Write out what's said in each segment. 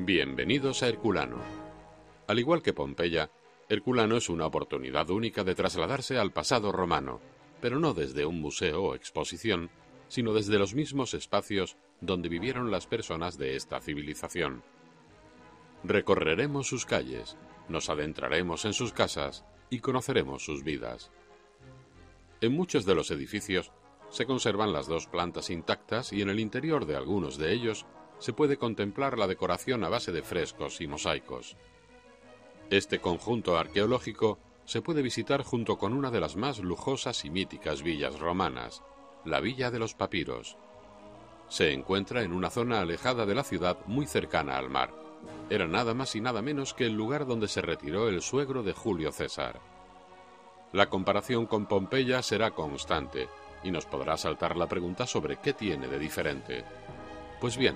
Bienvenidos a Herculano. Al igual que Pompeya, Herculano es una oportunidad única de trasladarse al pasado romano, pero no desde un museo o exposición, sino desde los mismos espacios donde vivieron las personas de esta civilización. Recorreremos sus calles, nos adentraremos en sus casas y conoceremos sus vidas. En muchos de los edificios se conservan las dos plantas intactas y en el interior de algunos de ellos se puede contemplar la decoración a base de frescos y mosaicos. Este conjunto arqueológico se puede visitar junto con una de las más lujosas y míticas villas romanas, la Villa de los Papiros. Se encuentra en una zona alejada de la ciudad muy cercana al mar. Era nada más y nada menos que el lugar donde se retiró el suegro de Julio César. La comparación con Pompeya será constante y nos podrá saltar la pregunta sobre qué tiene de diferente. Pues bien,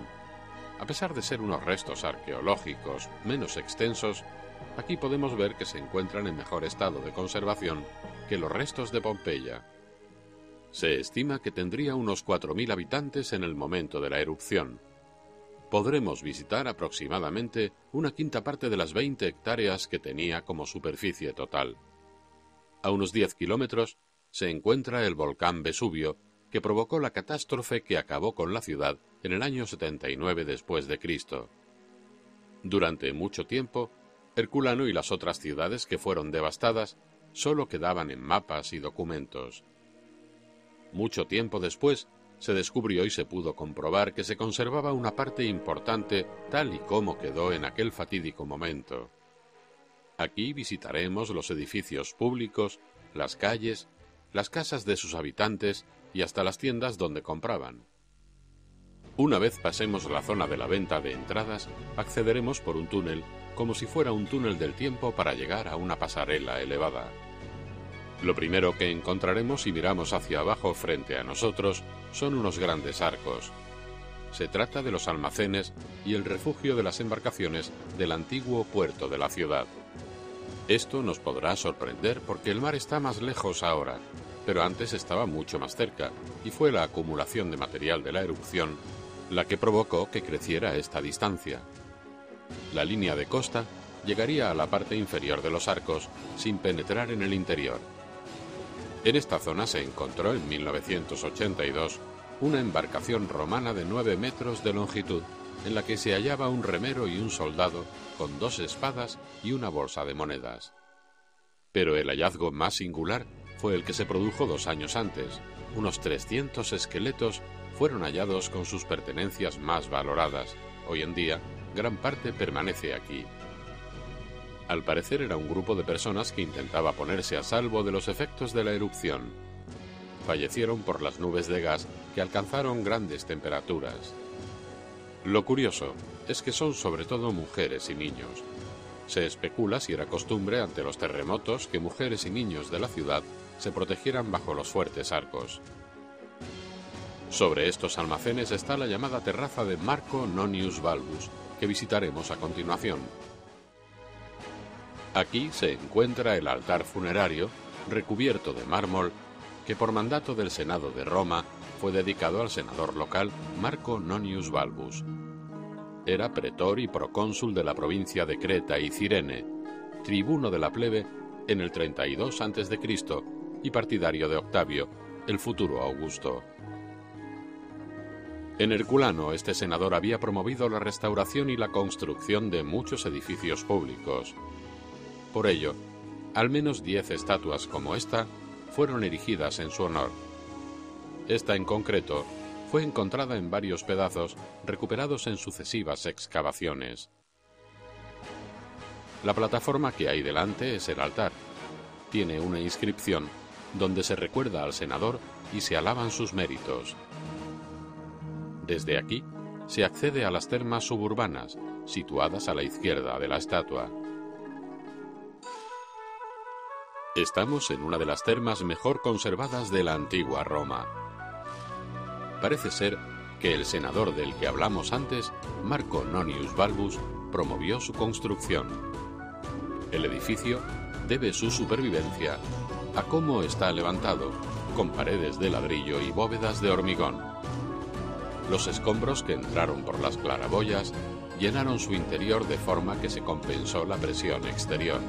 a pesar de ser unos restos arqueológicos menos extensos, aquí podemos ver que se encuentran en mejor estado de conservación que los restos de Pompeya. Se estima que tendría unos 4.000 habitantes en el momento de la erupción. Podremos visitar aproximadamente una quinta parte de las 20 hectáreas que tenía como superficie total. A unos 10 kilómetros se encuentra el volcán Vesubio, que provocó la catástrofe que acabó con la ciudad en el año 79 después de Cristo. Durante mucho tiempo, Herculano y las otras ciudades que fueron devastadas solo quedaban en mapas y documentos. Mucho tiempo después, se descubrió y se pudo comprobar que se conservaba una parte importante tal y como quedó en aquel fatídico momento. Aquí visitaremos los edificios públicos, las calles, las casas de sus habitantes y hasta las tiendas donde compraban. Una vez pasemos la zona de la venta de entradas, accederemos por un túnel como si fuera un túnel del tiempo para llegar a una pasarela elevada. Lo primero que encontraremos si miramos hacia abajo frente a nosotros son unos grandes arcos. Se trata de los almacenes y el refugio de las embarcaciones del antiguo puerto de la ciudad. Esto nos podrá sorprender porque el mar está más lejos ahora, pero antes estaba mucho más cerca, y fue la acumulación de material de la erupción la que provocó que creciera esta distancia. La línea de costa llegaría a la parte inferior de los arcos sin penetrar en el interior. En esta zona se encontró en 1982 una embarcación romana de 9 metros de longitud en la que se hallaba un remero y un soldado con 2 espadas y una bolsa de monedas. Pero el hallazgo más singular fue el que se produjo 2 años antes. Unos 300 esqueletos fueron hallados con sus pertenencias más valoradas. Hoy en día, gran parte permanece aquí. Al parecer era un grupo de personas que intentaba ponerse a salvo de los efectos de la erupción. Fallecieron por las nubes de gas que alcanzaron grandes temperaturas. Lo curioso es que son sobre todo mujeres y niños. Se especula si era costumbre ante los terremotos que mujeres y niños de la ciudad se protegieran bajo los fuertes arcos. Sobre estos almacenes está la llamada terraza de Marco Nonius Balbus, que visitaremos a continuación. Aquí se encuentra el altar funerario, recubierto de mármol, que por mandato del Senado de Roma fue dedicado al senador local Marco Nonius Balbus. Era pretor y procónsul de la provincia de Creta y Cirene, tribuno de la plebe en el 32 a.C. y partidario de Octavio, el futuro Augusto. En Herculano, este senador había promovido la restauración y la construcción de muchos edificios públicos. Por ello, al menos 10 estatuas como esta fueron erigidas en su honor. Esta en concreto fue encontrada en varios pedazos recuperados en sucesivas excavaciones. La plataforma que hay delante es el altar. Tiene una inscripción donde se recuerda al senador y se alaban sus méritos. Desde aquí se accede a las termas suburbanas, situadas a la izquierda de la estatua. Estamos en una de las termas mejor conservadas de la antigua Roma. Parece ser que el senador del que hablamos antes, Marco Nonius Balbus, promovió su construcción. El edificio debe su supervivencia a cómo está levantado, con paredes de ladrillo y bóvedas de hormigón. Los escombros que entraron por las claraboyas llenaron su interior de forma que se compensó la presión exterior.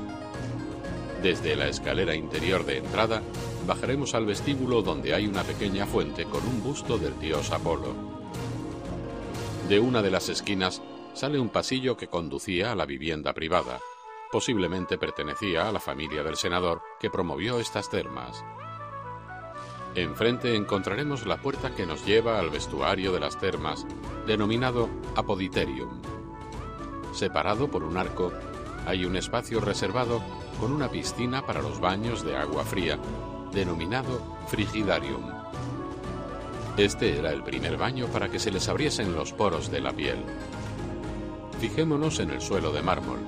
Desde la escalera interior de entrada, bajaremos al vestíbulo donde hay una pequeña fuente con un busto del dios Apolo. De una de las esquinas sale un pasillo que conducía a la vivienda privada. Posiblemente pertenecía a la familia del senador que promovió estas termas. Enfrente encontraremos la puerta que nos lleva al vestuario de las termas, denominado Apoditerium. Separado por un arco, hay un espacio reservado con una piscina para los baños de agua fría, denominado Frigidarium. Este era el primer baño para que se les abriesen los poros de la piel. Fijémonos en el suelo de mármol.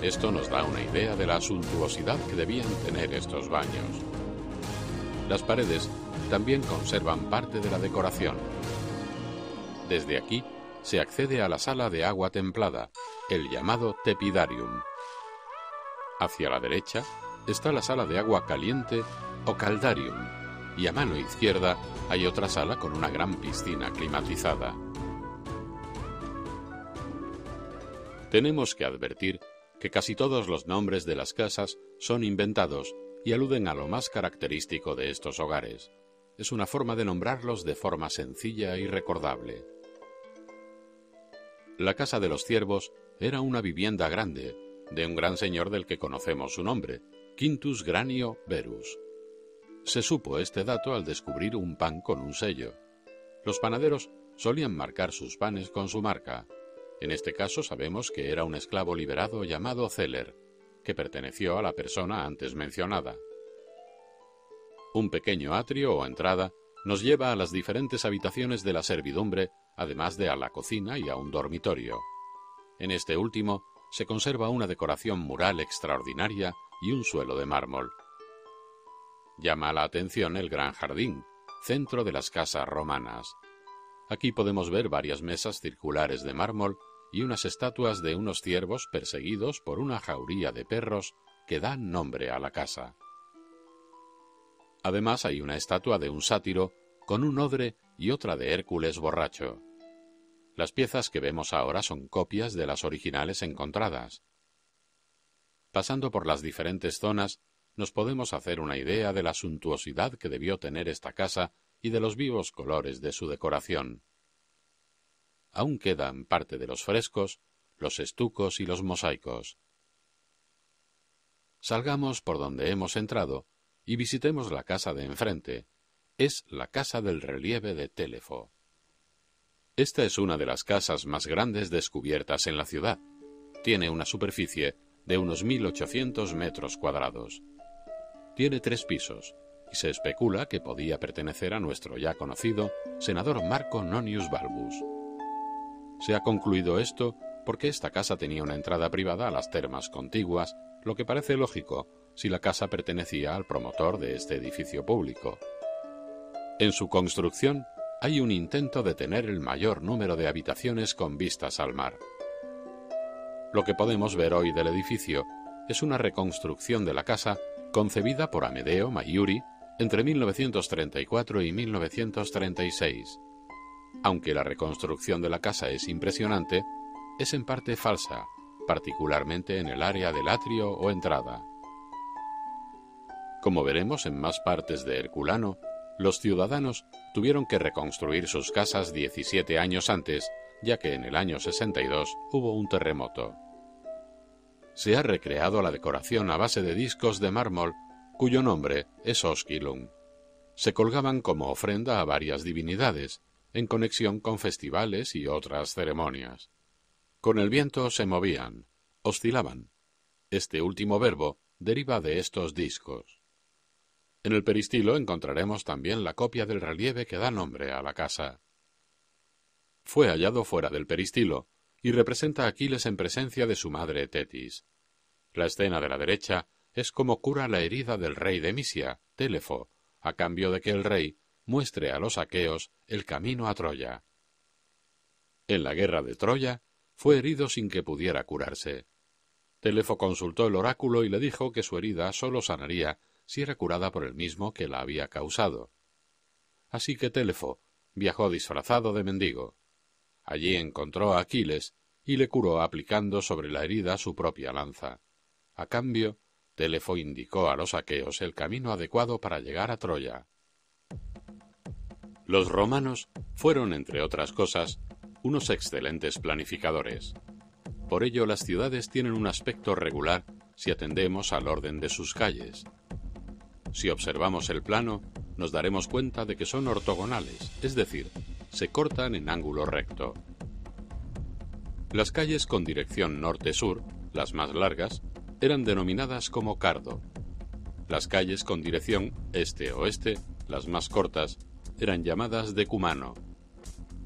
Esto nos da una idea de la suntuosidad que debían tener estos baños. Las paredes también conservan parte de la decoración. Desde aquí se accede a la sala de agua templada, el llamado Tepidarium. Hacia la derecha está la sala de agua caliente o Caldarium, y a mano izquierda hay otra sala con una gran piscina climatizada. Tenemos que advertir que casi todos los nombres de las casas son inventados y aluden a lo más característico de estos hogares. Es una forma de nombrarlos de forma sencilla y recordable. La casa de los ciervos era una vivienda grande, de un gran señor del que conocemos su nombre, Quintus Granio Verus. Se supo este dato al descubrir un pan con un sello. Los panaderos solían marcar sus panes con su marca. En este caso sabemos que era un esclavo liberado llamado Celer, que perteneció a la persona antes mencionada. Un pequeño atrio o entrada nos lleva a las diferentes habitaciones de la servidumbre, además de a la cocina y a un dormitorio. En este último se conserva una decoración mural extraordinaria y un suelo de mármol. Llama la atención el gran jardín, centro de las casas romanas. Aquí podemos ver varias mesas circulares de mármol y unas estatuas de unos ciervos perseguidos por una jauría de perros que dan nombre a la casa. Además hay una estatua de un sátiro con un odre y otra de Hércules borracho. Las piezas que vemos ahora son copias de las originales encontradas. Pasando por las diferentes zonas, nos podemos hacer una idea de la suntuosidad que debió tener esta casa y de los vivos colores de su decoración. Aún quedan parte de los frescos, los estucos y los mosaicos. Salgamos por donde hemos entrado y visitemos la casa de enfrente. Es la casa del relieve de Télefo. Esta es una de las casas más grandes descubiertas en la ciudad. Tiene una superficie de unos 1.800 metros cuadrados. Tiene 3 pisos y se especula que podía pertenecer a nuestro ya conocido senador Marco Nonius Balbus. Se ha concluido esto porque esta casa tenía una entrada privada a las termas contiguas, lo que parece lógico si la casa pertenecía al promotor de este edificio público. En su construcción hay un intento de tener el mayor número de habitaciones con vistas al mar. Lo que podemos ver hoy del edificio es una reconstrucción de la casa concebida por Amedeo Maiuri entre 1934 y 1936. Aunque la reconstrucción de la casa es impresionante, es en parte falsa, particularmente en el área del atrio o entrada. Como veremos en más partes de Herculano, los ciudadanos tuvieron que reconstruir sus casas 17 años antes, ya que en el año 62 hubo un terremoto. Se ha recreado la decoración a base de discos de mármol, cuyo nombre es Osculum. Se colgaban como ofrenda a varias divinidades, en conexión con festivales y otras ceremonias. Con el viento se movían, oscilaban. Este último verbo deriva de estos discos. En el peristilo encontraremos también la copia del relieve que da nombre a la casa. Fue hallado fuera del peristilo y representa a Aquiles en presencia de su madre Tetis. La escena de la derecha es como cura la herida del rey de Misia, Télefo, a cambio de que el rey muestre a los aqueos el camino a Troya. En la guerra de Troya fue herido sin que pudiera curarse. Télefo consultó el oráculo y le dijo que su herida sólo sanaría si era curada por el mismo que la había causado. Así que Télefo viajó disfrazado de mendigo. Allí encontró a Aquiles y le curó aplicando sobre la herida su propia lanza. A cambio, Telefo indicó a los aqueos el camino adecuado para llegar a Troya. Los romanos fueron, entre otras cosas, unos excelentes planificadores. Por ello, las ciudades tienen un aspecto regular si atendemos al orden de sus calles. Si observamos el plano, nos daremos cuenta de que son ortogonales, es decir, se cortan en ángulo recto. Las calles con dirección norte-sur, las más largas, eran denominadas como cardo. Las calles con dirección este-oeste, las más cortas, eran llamadas decumano.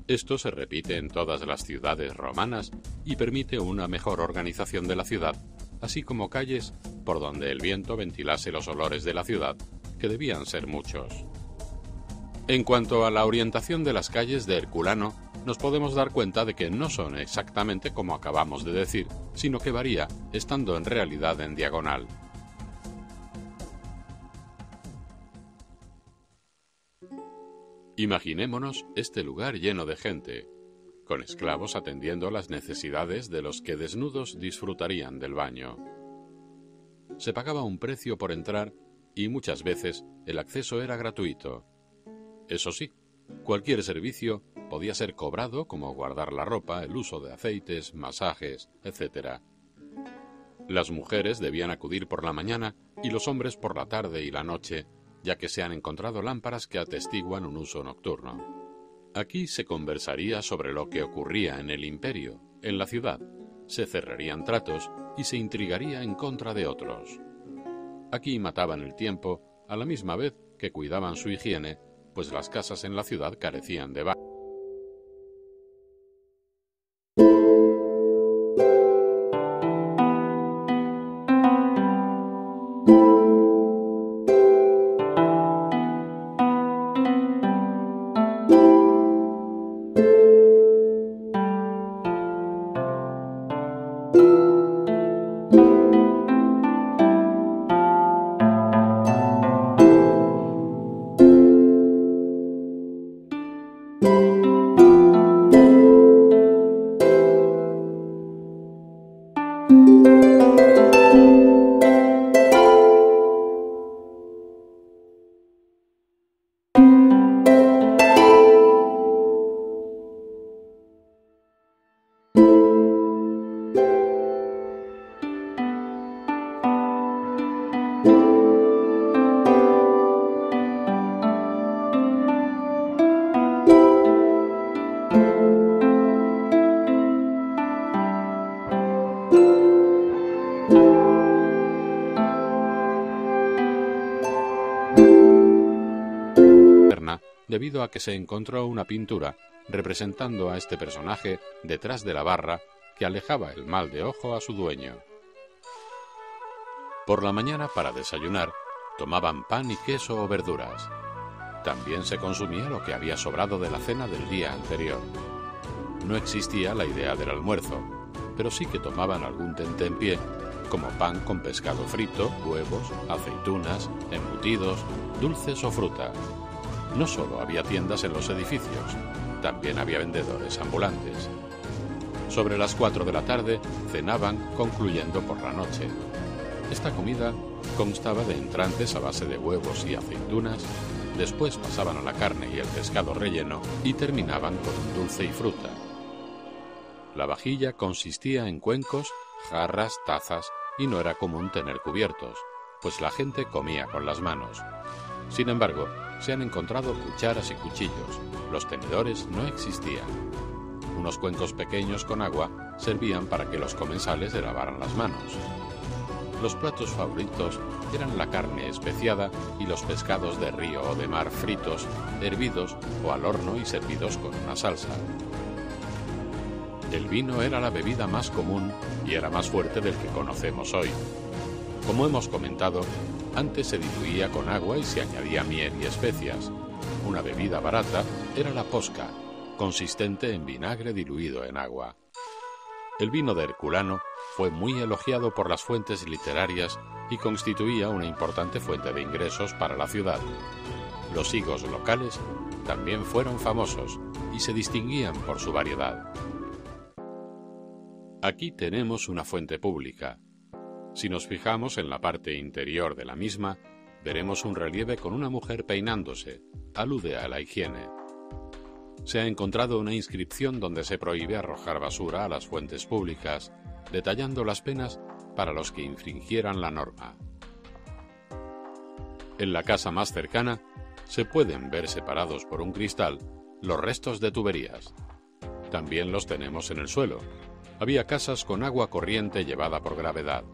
Esto se repite en todas las ciudades romanas y permite una mejor organización de la ciudad, así como calles por donde el viento ventilase los olores de la ciudad, que debían ser muchos. En cuanto a la orientación de las calles de Herculano, nos podemos dar cuenta de que no son exactamente como acabamos de decir, sino que varía, estando en realidad en diagonal. Imaginémonos este lugar lleno de gente, con esclavos atendiendo las necesidades de los que desnudos disfrutarían del baño. Se pagaba un precio por entrar y muchas veces el acceso era gratuito. Eso sí, cualquier servicio podía ser cobrado, como guardar la ropa, el uso de aceites, masajes, etc. Las mujeres debían acudir por la mañana y los hombres por la tarde y la noche, ya que se han encontrado lámparas que atestiguan un uso nocturno. Aquí se conversaría sobre lo que ocurría en el imperio, en la ciudad, se cerrarían tratos y se intrigaría en contra de otros. Aquí mataban el tiempo, a la misma vez que cuidaban su higiene, pues las casas en la ciudad carecían de baño. Debido a que se encontró una pintura representando a este personaje detrás de la barra que alejaba el mal de ojo a su dueño. Por la mañana, para desayunar, tomaban pan y queso o verduras. También se consumía lo que había sobrado de la cena del día anterior. No existía la idea del almuerzo, pero sí que tomaban algún tentempié, como pan con pescado frito, huevos, aceitunas, embutidos, dulces o fruta. No solo había tiendas en los edificios, también había vendedores ambulantes. Sobre las 4 de la tarde cenaban, concluyendo por la noche. Esta comida constaba de entrantes a base de huevos y aceitunas, después pasaban a la carne y el pescado relleno y terminaban con un dulce y fruta. La vajilla consistía en cuencos, jarras, tazas y no era común tener cubiertos, pues la gente comía con las manos. Sin embargo, se han encontrado cucharas y cuchillos. Los tenedores no existían. Unos cuencos pequeños con agua servían para que los comensales se lavaran las manos. Los platos favoritos eran la carne especiada y los pescados de río o de mar fritos, hervidos o al horno y servidos con una salsa. El vino era la bebida más común y era más fuerte del que conocemos hoy. Como hemos comentado, antes se diluía con agua y se añadía miel y especias. Una bebida barata era la posca, consistente en vinagre diluido en agua. El vino de Herculano fue muy elogiado por las fuentes literarias y constituía una importante fuente de ingresos para la ciudad. Los higos locales también fueron famosos y se distinguían por su variedad. Aquí tenemos una fuente pública. Si nos fijamos en la parte interior de la misma, veremos un relieve con una mujer peinándose. Alude a la higiene. Se ha encontrado una inscripción donde se prohíbe arrojar basura a las fuentes públicas, detallando las penas para los que infringieran la norma. En la casa más cercana, se pueden ver separados por un cristal los restos de tuberías. También los tenemos en el suelo. Había casas con agua corriente llevada por gravedad.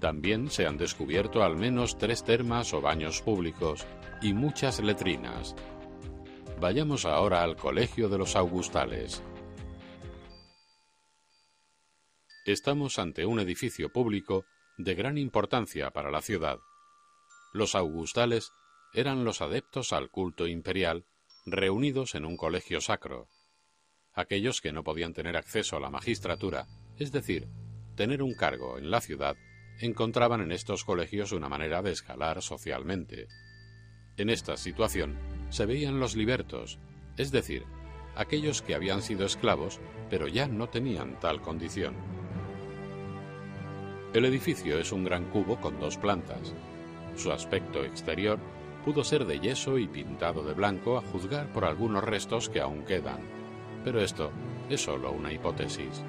También se han descubierto al menos 3 termas o baños públicos y muchas letrinas. Vayamos ahora al Colegio de los Augustales. Estamos ante un edificio público de gran importancia para la ciudad. Los Augustales eran los adeptos al culto imperial reunidos en un colegio sacro. Aquellos que no podían tener acceso a la magistratura, es decir, tener un cargo en la ciudad, encontraban en estos colegios una manera de escalar socialmente. En esta situación se veían los libertos, es decir, aquellos que habían sido esclavos, pero ya no tenían tal condición. El edificio es un gran cubo con 2 plantas. Su aspecto exterior pudo ser de yeso y pintado de blanco a juzgar por algunos restos que aún quedan, pero esto es solo una hipótesis.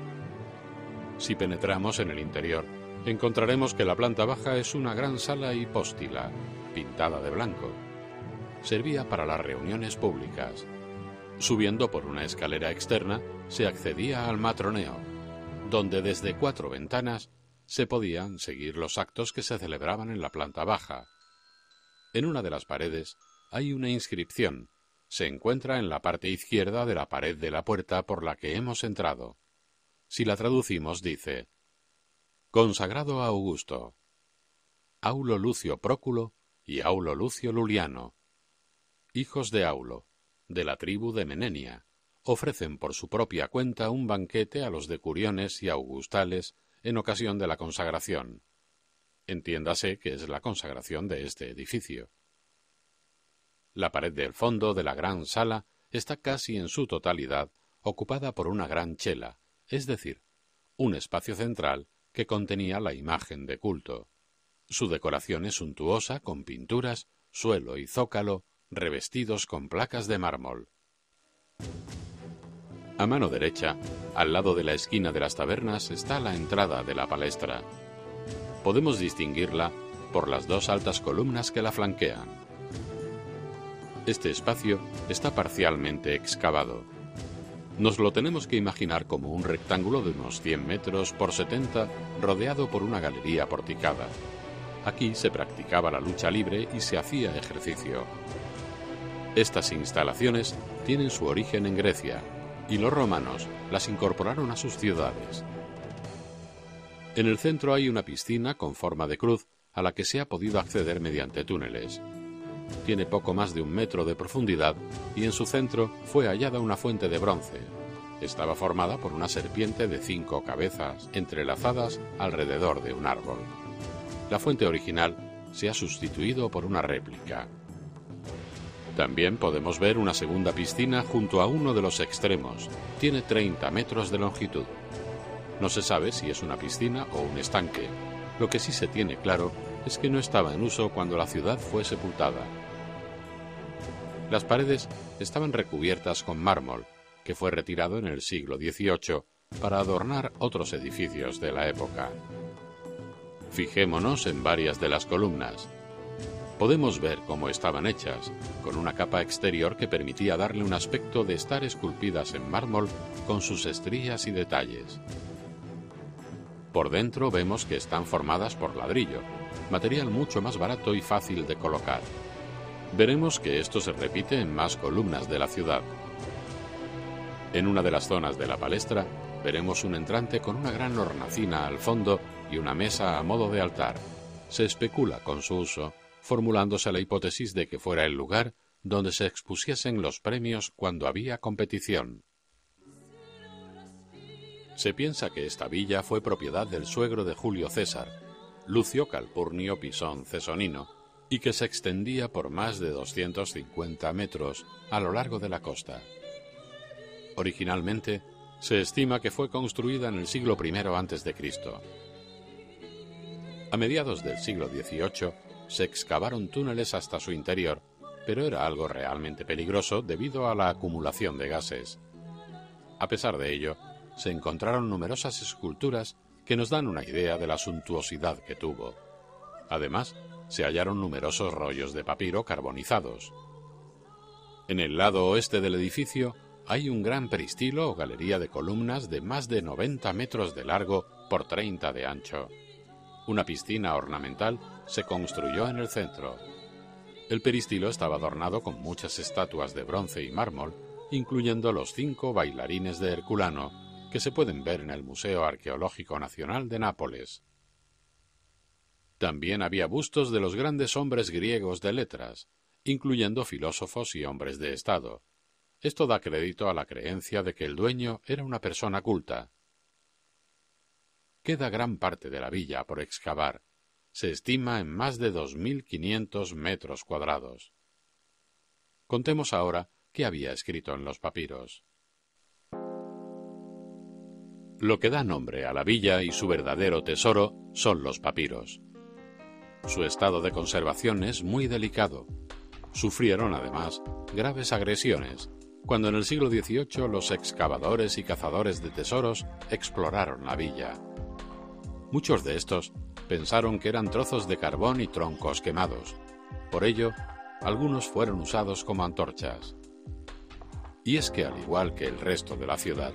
Si penetramos en el interior, encontraremos que la planta baja es una gran sala hipóstila, pintada de blanco. Servía para las reuniones públicas. Subiendo por una escalera externa, se accedía al matroneo, donde desde 4 ventanas se podían seguir los actos que se celebraban en la planta baja. En una de las paredes hay una inscripción. Se encuentra en la parte izquierda de la pared de la puerta por la que hemos entrado. Si la traducimos, dice: Consagrado a Augusto, Aulo Lucio Próculo y Aulo Lucio Luliano, hijos de Aulo, de la tribu de Menenia, ofrecen por su propia cuenta un banquete a los decuriones y augustales en ocasión de la consagración. Entiéndase que es la consagración de este edificio. La pared del fondo de la gran sala está casi en su totalidad ocupada por una gran chela, es decir, un espacio central que contenía la imagen de culto. Su decoración es suntuosa con pinturas, suelo y zócalo revestidos con placas de mármol. A mano derecha, al lado de la esquina de las tabernas, está la entrada de la palestra. Podemos distinguirla por las 2 altas columnas que la flanquean. Este espacio está parcialmente excavado. Nos lo tenemos que imaginar como un rectángulo de unos 100 metros por 70 rodeado por una galería porticada. Aquí se practicaba la lucha libre y se hacía ejercicio. Estas instalaciones tienen su origen en Grecia y los romanos las incorporaron a sus ciudades. En el centro hay una piscina con forma de cruz a la que se ha podido acceder mediante túneles. Tiene poco más de 1 metro de profundidad y en su centro fue hallada una fuente de bronce. Estaba formada por una serpiente de 5 cabezas entrelazadas alrededor de un árbol. La fuente original se ha sustituido por una réplica. También podemos ver una segunda piscina junto a uno de los extremos. Tiene 30 metros de longitud. No se sabe si es una piscina o un estanque. Lo que sí se tiene claro es que no estaba en uso cuando la ciudad fue sepultada. Las paredes estaban recubiertas con mármol, que fue retirado en el siglo XVIII para adornar otros edificios de la época. Fijémonos en varias de las columnas. Podemos ver cómo estaban hechas, con una capa exterior que permitía darle un aspecto de estar esculpidas en mármol con sus estrías y detalles. Por dentro vemos que están formadas por ladrillo, material mucho más barato y fácil de colocar. Veremos que esto se repite en más columnas de la ciudad. En una de las zonas de la palestra veremos un entrante con una gran hornacina al fondo y una mesa a modo de altar. Se especula con su uso, formulándose la hipótesis de que fuera el lugar donde se expusiesen los premios cuando había competición. Se piensa que esta villa fue propiedad del suegro de Julio César, Lucio Calpurnio Pisón Cesonino, y que se extendía por más de 250 metros a lo largo de la costa. Originalmente Se estima que fue construida en el siglo I a.C. A mediados del siglo XVIII se excavaron túneles hasta su interior, pero era algo realmente peligroso debido a la acumulación de gases. A pesar de ello, se encontraron numerosas esculturas que nos dan una idea de la suntuosidad que tuvo. Además, se hallaron numerosos rollos de papiro carbonizados. En el lado oeste del edificio hay un gran peristilo o galería de columnas de más de 90 metros de largo por 30 de ancho. Una piscina ornamental se construyó en el centro. El peristilo estaba adornado con muchas estatuas de bronce y mármol, incluyendo los 5 bailarines de Herculano, que se pueden ver en el Museo Arqueológico Nacional de Nápoles. También había bustos de los grandes hombres griegos de letras, incluyendo filósofos y hombres de Estado. Esto da crédito a la creencia de que el dueño era una persona culta. Queda gran parte de la villa por excavar. Se estima en más de 2.500 metros cuadrados. Contemos ahora qué había escrito en los papiros. Lo que da nombre a la villa y su verdadero tesoro son los papiros. Su estado de conservación es muy delicado. Sufrieron, además, graves agresiones, cuando en el siglo XVIII los excavadores y cazadores de tesoros exploraron la villa. Muchos de estos pensaron que eran trozos de carbón y troncos quemados. Por ello, algunos fueron usados como antorchas. Y es que, al igual que el resto de la ciudad,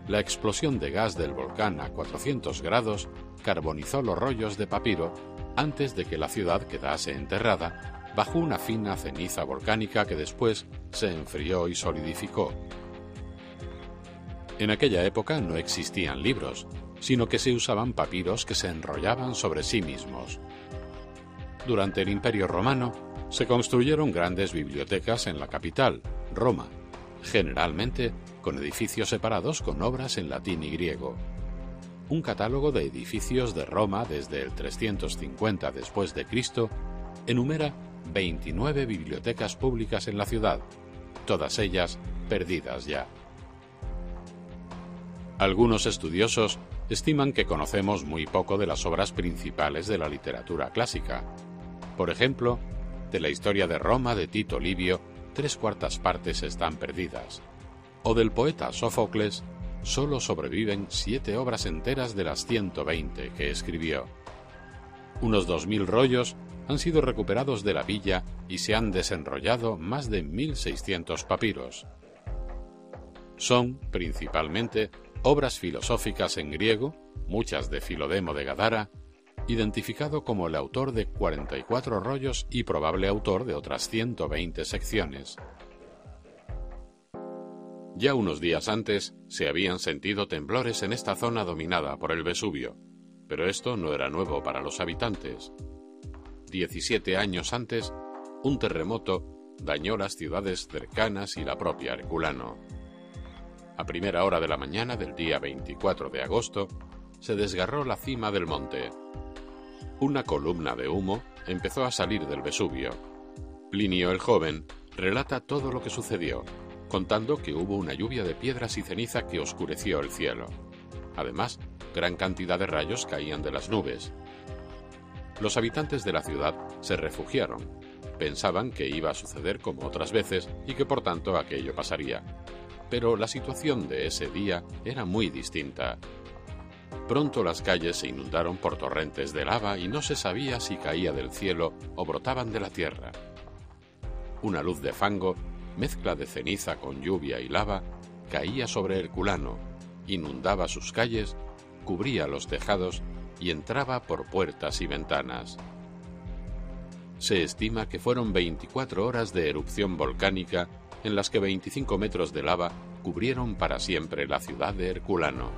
la explosión de gas del volcán a 400 grados carbonizó los rollos de papiro antes de que la ciudad quedase enterrada bajo una fina ceniza volcánica que después se enfrió y solidificó. En aquella época no existían libros, sino que se usaban papiros que se enrollaban sobre sí mismos. Durante el Imperio Romano se construyeron grandes bibliotecas en la capital, Roma, generalmente con edificios separados con obras en latín y griego. Un catálogo de edificios de Roma desde el 350 después de Cristo enumera 29 bibliotecas públicas en la ciudad, todas ellas perdidas ya. Algunos estudiosos estiman que conocemos muy poco de las obras principales de la literatura clásica. Por ejemplo, de la historia de Roma de Tito Livio, 3/4 partes están perdidas, o del poeta Sófocles, solo sobreviven 7 obras enteras de las 120 que escribió. Unos 2.000 rollos han sido recuperados de la villa y se han desenrollado más de 1.600 papiros. Son, principalmente, obras filosóficas en griego, muchas de Filodemo de Gadara, identificado como el autor de 44 rollos y probable autor de otras 120 secciones. Ya unos días antes se habían sentido temblores en esta zona dominada por el Vesubio, pero esto no era nuevo para los habitantes. 17 años antes, un terremoto dañó las ciudades cercanas y la propia Herculano. A primera hora de la mañana del día 24 de agosto, se desgarró la cima del monte. Una columna de humo empezó a salir del Vesubio. Plinio el Joven relata todo lo que sucedió, contando que hubo una lluvia de piedras y ceniza que oscureció el cielo. Además, gran cantidad de rayos caían de las nubes. Los habitantes de la ciudad se refugiaron. Pensaban que iba a suceder como otras veces y que por tanto aquello pasaría. Pero la situación de ese día era muy distinta. Pronto las calles se inundaron por torrentes de lava y no se sabía si caía del cielo o brotaban de la tierra. Una luz de fango, mezcla de ceniza con lluvia y lava, caía sobre Herculano, inundaba sus calles, cubría los tejados y entraba por puertas y ventanas. Se estima que fueron 24 horas de erupción volcánica en las que 25 metros de lava cubrieron para siempre la ciudad de Herculano.